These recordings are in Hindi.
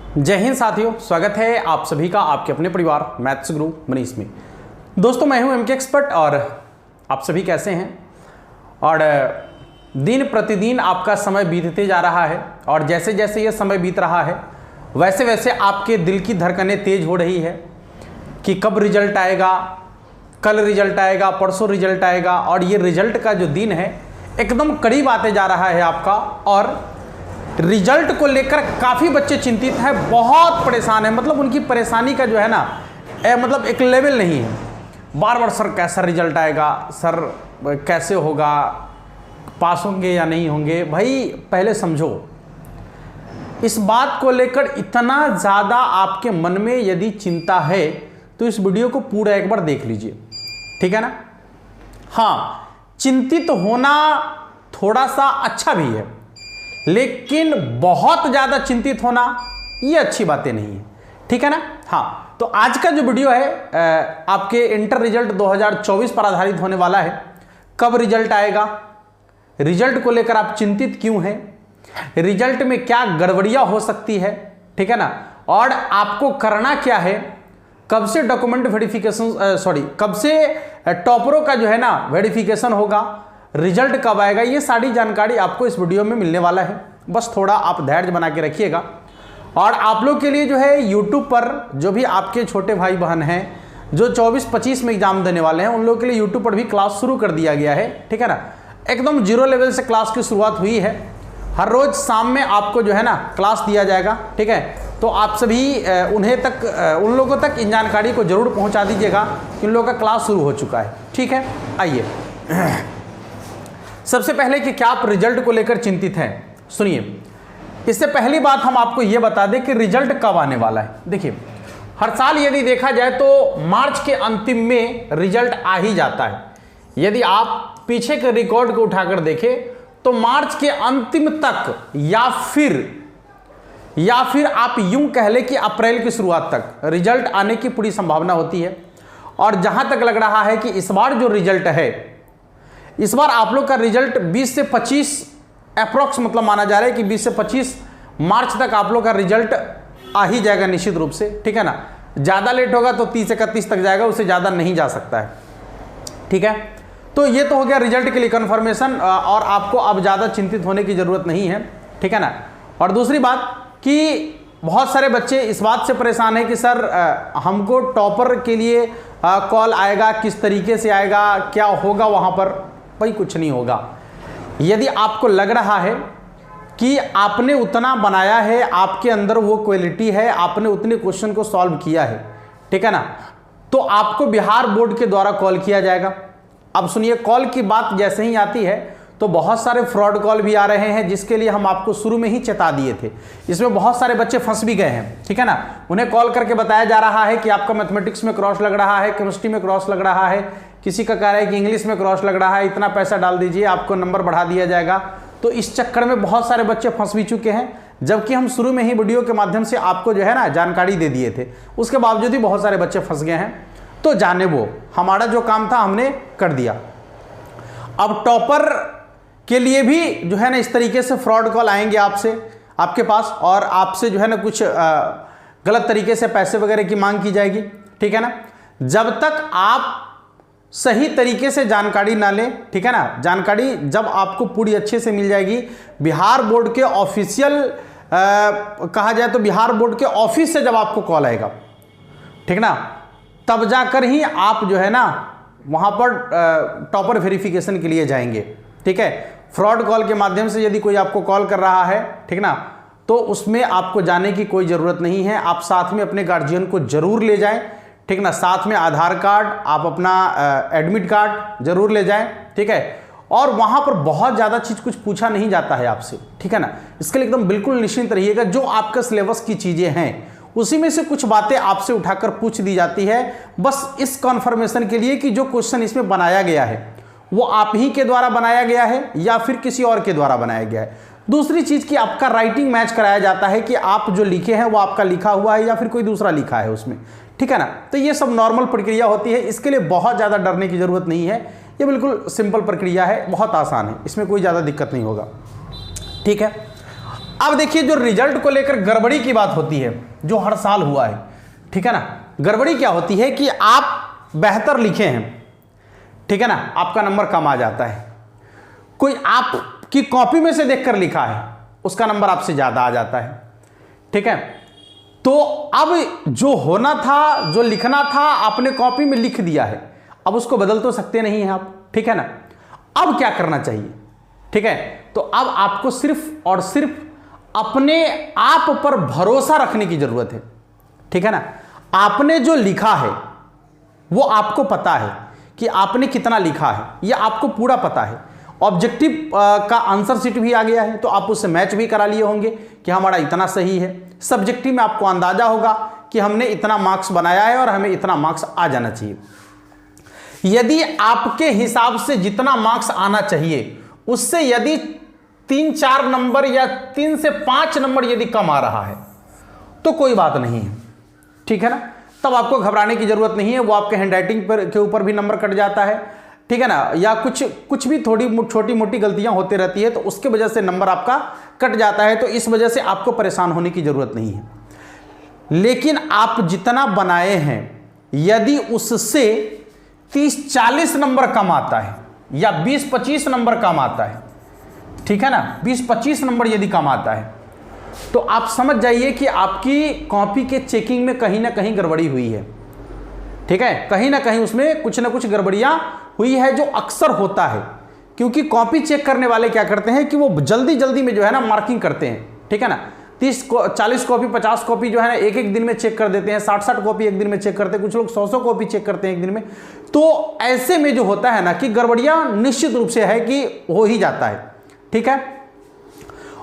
जय हिंद साथियों, स्वागत है आप सभी का आपके अपने परिवार मैथ्स गुरु मनीष में। दोस्तों, मैं हूं एमके एक्सपर्ट और आप सभी कैसे हैं। और दिन प्रतिदिन आपका समय बीतते जा रहा है और जैसे जैसे ये समय बीत रहा है वैसे वैसे आपके दिल की धड़कनें तेज हो रही है कि कब रिजल्ट आएगा, कल रिजल्ट आएगा, परसों रिजल्ट आएगा। और ये रिजल्ट का जो दिन है एकदम करीब आते जा रहा है आपका। और रिजल्ट को लेकर काफ़ी बच्चे चिंतित हैं, बहुत परेशान हैं। मतलब उनकी परेशानी का जो है ना मतलब एक लेवल नहीं है। बार बार सर कैसा रिजल्ट आएगा, सर कैसे होगा, पास होंगे या नहीं होंगे। भाई पहले समझो, इस बात को लेकर इतना ज़्यादा आपके मन में यदि चिंता है तो इस वीडियो को पूरा एक बार देख लीजिए, ठीक है ना। हाँ, चिंतित होना थोड़ा सा अच्छा भी है, लेकिन बहुत ज़्यादा चिंतित होना ये अच्छी बातें नहीं है, ठीक है ना। हाँ, तो आज का जो वीडियो है आपके इंटर रिजल्ट 2024 पर आधारित होने वाला है। कब रिजल्ट आएगा, रिजल्ट को लेकर आप चिंतित क्यों हैं, रिजल्ट में क्या गड़बड़ियाँ हो सकती है, ठीक है ना। और आपको करना क्या है, कब से डॉक्यूमेंट वेरिफिकेशन कब से टॉपरों का जो है ना वेरिफिकेशन होगा, रिजल्ट कब आएगा, ये सारी जानकारी आपको इस वीडियो में मिलने वाला है। बस थोड़ा आप धैर्य बना के रखिएगा। और आप लोग के लिए जो है यूट्यूब पर जो भी आपके छोटे भाई बहन हैं जो 24-25 में एग्जाम देने वाले हैं, उन लोगों के लिए यूट्यूब पर भी क्लास शुरू कर दिया गया है, ठीक है ना। एकदम जीरो लेवल से क्लास की शुरुआत हुई है। हर रोज शाम में आपको जो है ना क्लास दिया जाएगा, ठीक है। तो आप सभी उन लोगों तक इन जानकारी को जरूर पहुंचा दीजिएगा कि उन लोगों का क्लास शुरू हो चुका है, ठीक है। आइए सबसे पहले कि क्या आप रिजल्ट को लेकर चिंतित हैं, सुनिए। इससे पहली बात हम आपको यह बता दें कि रिजल्ट कब आने वाला है। देखिए, हर साल यदि देखा जाए तो मार्च के अंतिम में रिजल्ट आ ही जाता है। यदि आप पीछे के रिकॉर्ड को उठाकर देखें तो मार्च के अंतिम तक या फिर आप यूं कह लें कि अप्रैल की शुरुआत तक रिजल्ट आने की पूरी संभावना होती है। और जहां तक लग रहा है कि इस बार जो रिजल्ट है, इस बार आप लोग का रिजल्ट 20 से 25 अप्रॉक्स मतलब माना जा रहा है कि 20 से 25 मार्च तक आप लोग का रिजल्ट आ ही जाएगा निश्चित रूप से, ठीक है ना। ज़्यादा लेट होगा तो 30-31 तक जाएगा, उससे ज़्यादा नहीं जा सकता है, ठीक है। तो ये तो हो गया रिजल्ट के लिए कंफर्मेशन, और आपको अब ज़्यादा चिंतित होने की ज़रूरत नहीं है, ठीक है ना। और दूसरी बात कि बहुत सारे बच्चे इस बात से परेशान हैं कि सर हमको टॉपर के लिए कॉल आएगा, किस तरीके से आएगा, क्या होगा वहाँ पर। भाई कुछ नहीं होगा। यदि आपको लग रहा है कि आपने उतना बनाया है, आपके अंदर वो क्वालिटी है, आपने उतने क्वेश्चन को सॉल्व किया है, ठीक है ना, तो आपको बिहार बोर्ड के द्वारा कॉल किया जाएगा। अब सुनिए, कॉल की बात जैसे ही आती है तो बहुत सारे फ्रॉड कॉल भी आ रहे हैं, जिसके लिए हम आपको शुरू में ही चेता दिए थे। इसमें बहुत सारे बच्चे फंस भी गए हैं, ठीक है ना। उन्हें कॉल करके बताया जा रहा है कि आपका मैथमेटिक्स में क्रॉस लग रहा है, केमिस्ट्री में क्रॉस लग रहा है, किसी का कह रहा है कि इंग्लिश में क्रॉस लग रहा है, इतना पैसा डाल दीजिए आपको नंबर बढ़ा दिया जाएगा। तो इस चक्कर में बहुत सारे बच्चे फंस भी चुके हैं, जबकि हम शुरू में ही वीडियो के माध्यम से आपको जो है ना जानकारी दे दिए थे। उसके बावजूद ही बहुत सारे बच्चे फंस गए हैं। तो जाने वो, हमारा जो काम था हमने कर दिया। अब टॉपर के लिए भी जो है ना इस तरीके से फ्रॉड कॉल आएंगे आपके पास, और आपसे जो है ना कुछ गलत तरीके से पैसे वगैरह की मांग की जाएगी, ठीक है ना। जब तक आप सही तरीके से जानकारी ना लें, ठीक है ना, जानकारी जब आपको पूरी अच्छे से मिल जाएगी, बिहार बोर्ड के ऑफिशियल कहा जाए तो बिहार बोर्ड के ऑफिस से जब आपको कॉल आएगा, ठीक ना, तब जाकर ही आप जो है ना वहाँ पर टॉपर वेरिफिकेशन के लिए जाएंगे, ठीक है। फ्रॉड कॉल के माध्यम से यदि कोई आपको कॉल कर रहा है, ठीक ना, तो उसमें आपको जाने की कोई ज़रूरत नहीं है। आप साथ में अपने गार्जियन को जरूर ले जाएं, ठीक ना, साथ में आधार कार्ड, आप अपना एडमिट कार्ड जरूर ले जाएं, ठीक है। और वहाँ पर बहुत ज़्यादा चीज़ कुछ पूछा नहीं जाता है आपसे, ठीक है ना। इसके लिए एकदम बिल्कुल निश्चिंत रहिएगा। जो आपका सिलेबस की चीज़ें हैं उसी में से कुछ बातें आपसे उठाकर पूछ दी जाती है, बस इस कन्फर्मेशन के लिए कि जो क्वेश्चन इसमें बनाया गया है वो आप ही के द्वारा बनाया गया है या फिर किसी और के द्वारा बनाया गया है। दूसरी चीज़ कि आपका राइटिंग मैच कराया जाता है कि आप जो लिखे हैं वो आपका लिखा हुआ है या फिर कोई दूसरा लिखा है उसमें, ठीक है ना। तो ये सब नॉर्मल प्रक्रिया होती है, इसके लिए बहुत ज़्यादा डरने की ज़रूरत नहीं है। ये बिल्कुल सिंपल प्रक्रिया है, बहुत आसान है, इसमें कोई ज़्यादा दिक्कत नहीं होगा, ठीक है। अब देखिए जो रिजल्ट को लेकर गड़बड़ी की बात होती है, जो हर साल हुआ है, ठीक है ना। गड़बड़ी क्या होती है कि आप बेहतर लिखे हैं, ठीक है ना, आपका नंबर कम आ जाता है। कोई आपकी कॉपी में से देखकर लिखा है, उसका नंबर आपसे ज्यादा आ जाता है, ठीक है। तो अब जो होना था, जो लिखना था, आपने कॉपी में लिख दिया है, अब उसको बदल तो सकते नहीं हैं आप, ठीक है ना। अब क्या करना चाहिए, ठीक है। तो अब आपको सिर्फ और सिर्फ अपने आप पर भरोसा रखने की जरूरत है, ठीक है ना। आपने जो लिखा है वो आपको पता है कि आपने कितना लिखा है, यह आपको पूरा पता है। ऑब्जेक्टिव का आंसर शीट भी आ गया है, तो आप उससे मैच भी करा लिए होंगे कि हमारा इतना सही है। सब्जेक्टिव में आपको अंदाजा होगा कि हमने इतना मार्क्स बनाया है और हमें इतना मार्क्स आ जाना चाहिए। यदि आपके हिसाब से जितना मार्क्स आना चाहिए उससे यदि 3-4 नंबर या 3 से 5 नंबर यदि कम आ रहा है तो कोई बात नहीं है, ठीक है ना। तब आपको घबराने की जरूरत नहीं है। वो आपके हैंडराइटिंग पर के ऊपर भी नंबर कट जाता है, ठीक है ना, या कुछ भी थोड़ी छोटी मोटी गलतियां होती रहती है तो उसके वजह से नंबर आपका कट जाता है। तो इस वजह से आपको परेशान होने की जरूरत नहीं है। लेकिन आप जितना बनाए हैं यदि उससे 30-40 नंबर कम आता है या 20-25 नंबर कम आता है, ठीक है ना, 20-25 नंबर यदि कम आता है तो आप समझ जाइए कि आपकी कॉपी के चेकिंग में कहीं ना कहीं गड़बड़ी हुई है, ठीक है। कहीं ना कहीं उसमें कुछ ना कुछ गड़बड़ियां हुई है, जो अक्सर होता है। क्योंकि कॉपी चेक करने वाले क्या करते हैं कि वो जल्दी जल्दी में जो है ना मार्किंग करते हैं, ठीक है ना। 30-40 कॉपी 50 कॉपी जो है ना एक एक दिन में चेक कर देते हैं, 60-60 कॉपी एक दिन में चेक करते हैं, कुछ लोग 100-100 कॉपी चेक करते हैं एक दिन में। तो ऐसे में जो होता है ना कि गड़बड़ियां निश्चित रूप से है कि हो ही जाता है, ठीक है।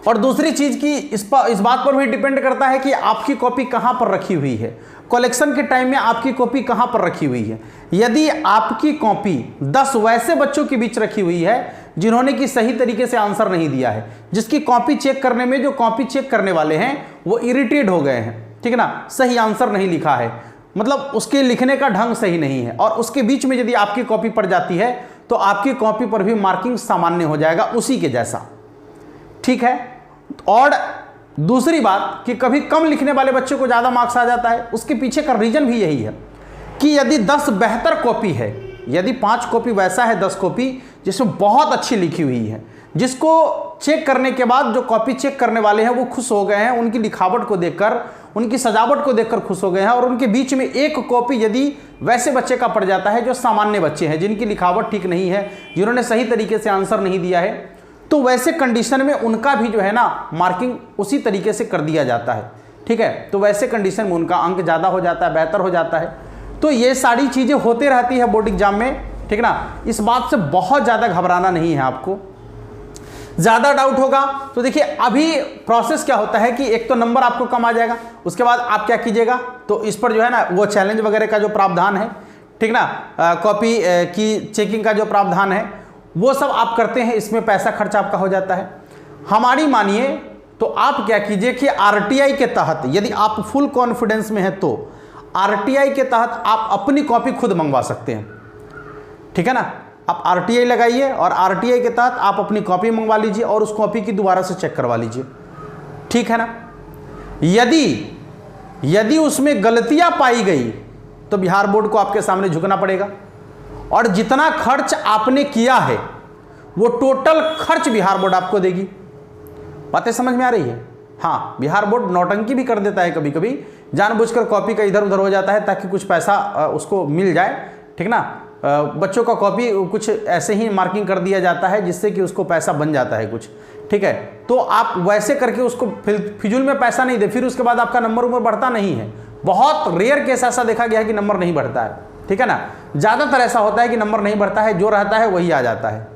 और दूसरी चीज की इस बात पर भी डिपेंड करता है कि आपकी कॉपी कहां पर रखी हुई है, कलेक्शन के टाइम में आपकी कॉपी कहां पर रखी हुई है। यदि आपकी कॉपी 10 वैसे बच्चों के बीच रखी हुई है जिन्होंने कि सही तरीके से आंसर नहीं दिया है, जिसकी कॉपी चेक करने में जो कॉपी चेक करने वाले हैं वो इरिटेट हो गए हैं, ठीक है ना, सही आंसर नहीं लिखा है, मतलब उसके लिखने का ढंग सही नहीं है, और उसके बीच में यदि आपकी कॉपी पड़ जाती है तो आपकी कॉपी पर भी मार्किंग सामान्य हो जाएगा उसी के जैसा, ठीक है। और दूसरी बात कि कभी कम लिखने वाले बच्चे को ज्यादा मार्क्स आ जाता है, उसके पीछे का रीजन भी यही है कि यदि 10 बेहतर कॉपी है, यदि 5 कॉपी वैसा है, 10 कॉपी जिसमें बहुत अच्छी लिखी हुई है, जिसको चेक करने के बाद जो कॉपी चेक करने वाले हैं वो खुश हो गए हैं, उनकी लिखावट को देखकर, उनकी सजावट को देखकर खुश हो गए हैं, और उनके बीच में एक कॉपी यदि वैसे बच्चे का पड़ जाता है जो सामान्य बच्चे हैं, जिनकी लिखावट ठीक नहीं है, जिन्होंने सही तरीके से आंसर नहीं दिया है, तो वैसे कंडीशन में उनका भी जो है ना मार्किंग उसी तरीके से कर दिया जाता है, ठीक है। तो वैसे कंडीशन में उनका अंक ज़्यादा हो जाता है, बेहतर हो जाता है। तो ये सारी चीज़ें होते रहती है बोर्ड एग्जाम में, ठीक ना। इस बात से बहुत ज़्यादा घबराना नहीं है आपको। ज़्यादा डाउट होगा तो देखिए अभी प्रोसेस क्या होता है कि एक तो नंबर आपको कम आ जाएगा, उसके बाद आप क्या कीजिएगा, तो इस पर जो है ना वो चैलेंज वगैरह का जो प्रावधान है, ठीक ना, कॉपी की चेकिंग का जो प्रावधान है वो सब आप करते हैं, इसमें पैसा खर्च आपका हो जाता है। हमारी मानिए तो आप क्या कीजिए कि आरटीआई के तहत यदि आप फुल कॉन्फिडेंस में हैं तो आरटीआई के तहत आप अपनी कॉपी खुद मंगवा सकते हैं, ठीक है ना। आप आरटीआई लगाइए और आरटीआई के तहत आप अपनी कॉपी मंगवा लीजिए और उस कॉपी की दोबारा से चेक करवा लीजिए, ठीक है ना। यदि उसमें गलतियां पाई गई तो बिहार बोर्ड को आपके सामने झुकना पड़ेगा, और जितना खर्च आपने किया है वो टोटल खर्च बिहार बोर्ड आपको देगी। बातें समझ में आ रही है? हाँ, बिहार बोर्ड नौटंकी भी कर देता है कभी कभी, जानबूझकर कॉपी का इधर उधर हो जाता है ताकि कुछ पैसा उसको मिल जाए, ठीक ना। बच्चों का कॉपी कुछ ऐसे ही मार्किंग कर दिया जाता है जिससे कि उसको पैसा बन जाता है कुछ, ठीक है। तो आप वैसे करके उसको फिजूल में पैसा नहीं दे, फिर उसके बाद आपका नंबर बढ़ता नहीं है। बहुत रेयर केस ऐसा देखा गया है कि नंबर नहीं बढ़ता है, ठीक है ना। ज़्यादातर ऐसा होता है कि नंबर नहीं बढ़ता है, जो रहता है वही आ जाता है।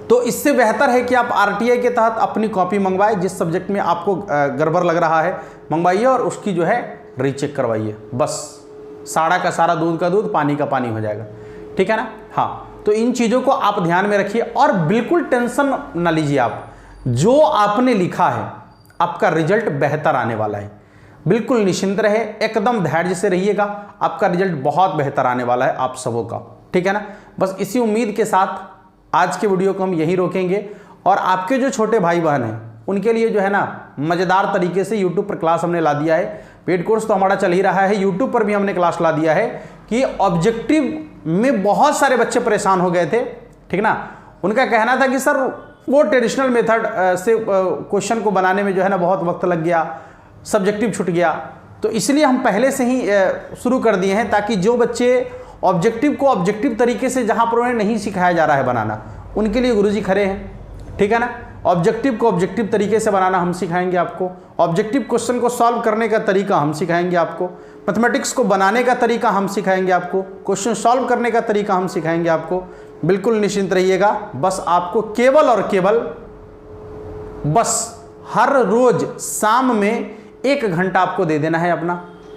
तो इससे बेहतर है कि आप आरटीआई के तहत अपनी कॉपी मंगवाएं, जिस सब्जेक्ट में आपको गड़बड़ लग रहा है मंगवाइए और उसकी जो है रीचेक करवाइए, बस साड़ा का सारा दूध का दूध पानी का पानी हो जाएगा, ठीक है ना। हाँ, तो इन चीज़ों को आप ध्यान में रखिए और बिल्कुल टेंशन ना लीजिए। आप जो आपने लिखा है आपका रिजल्ट बेहतर आने वाला है, बिल्कुल निश्चिंत रहे, एकदम धैर्य से रहिएगा, आपका रिजल्ट बहुत बेहतर आने वाला है आप सबों का, ठीक है ना। बस इसी उम्मीद के साथ आज के वीडियो को हम यही रोकेंगे, और आपके जो छोटे भाई बहन हैं उनके लिए जो है ना मज़ेदार तरीके से यूट्यूब पर क्लास हमने ला दिया है। पेड कोर्स तो हमारा चल ही रहा है, यूट्यूब पर भी हमने क्लास ला दिया है कि ऑब्जेक्टिव में बहुत सारे बच्चे परेशान हो गए थे, ठीक ना। उनका कहना था कि सर वो ट्रेडिशनल मेथड से क्वेश्चन को बनाने में जो है ना बहुत वक्त लग गया, सब्जेक्टिव छूट गया। तो इसलिए हम पहले से ही शुरू कर दिए हैं ताकि जो बच्चे ऑब्जेक्टिव को ऑब्जेक्टिव तरीके से जहाँ पर उन्हें नहीं सिखाया जा रहा है बनाना, उनके लिए गुरुजी खड़े हैं, ठीक है ना। ऑब्जेक्टिव को ऑब्जेक्टिव तरीके से बनाना हम सिखाएंगे आपको, ऑब्जेक्टिव क्वेश्चन को सॉल्व करने का तरीका हम सिखाएंगे आपको, मैथमेटिक्स को बनाने का तरीका हम सिखाएंगे आपको, क्वेश्चन सॉल्व करने का तरीका हम सिखाएंगे आपको। बिल्कुल निश्चिंत रहिएगा, बस आपको केवल और केवल बस हर रोज शाम में 1 घंटा आपको दे देना है अपना,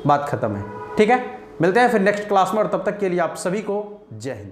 बात खत्म है, ठीक है। मिलते हैं फिर नेक्स्ट क्लास में, और तब तक के लिए आप सभी को जय हिंद।